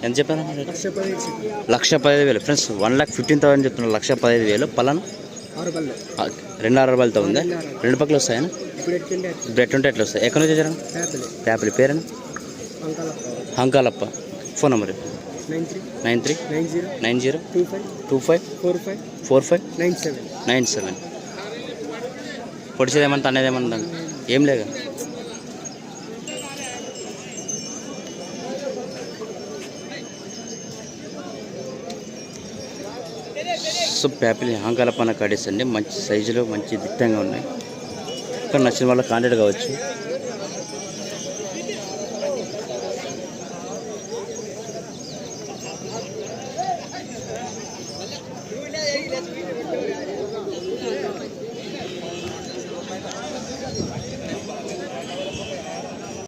ఎంత చెప్పాను? 1,15,000 ఫ్రెండ్స్. 1,15,000 చెప్తున్నారు. 1,15,000 పలానా 2 రూపాయలతో ఉందా? 2 పక్కలు వస్తాయనా? ఇప్పుడు ఎట్లుంటే ఎట్లా వస్తాయి? ఎక్కడి నుంచి వచ్చారా? ప్యాపిలి. పేరేనా? హంకాలప్ప. Phone number 939025454597. పొడిచేది ఏమంతా అనేది ఏమన్నా ఏం లేదు. సో ప్యాపిల్ హంకాలప్పన కాడేస్ అండి. మంచి సైజులో మంచి దిట్టంగా ఉన్నాయి. ఇక్కడ నచ్చిన వాళ్ళకి కాంటాక్ట్ కావచ్చు.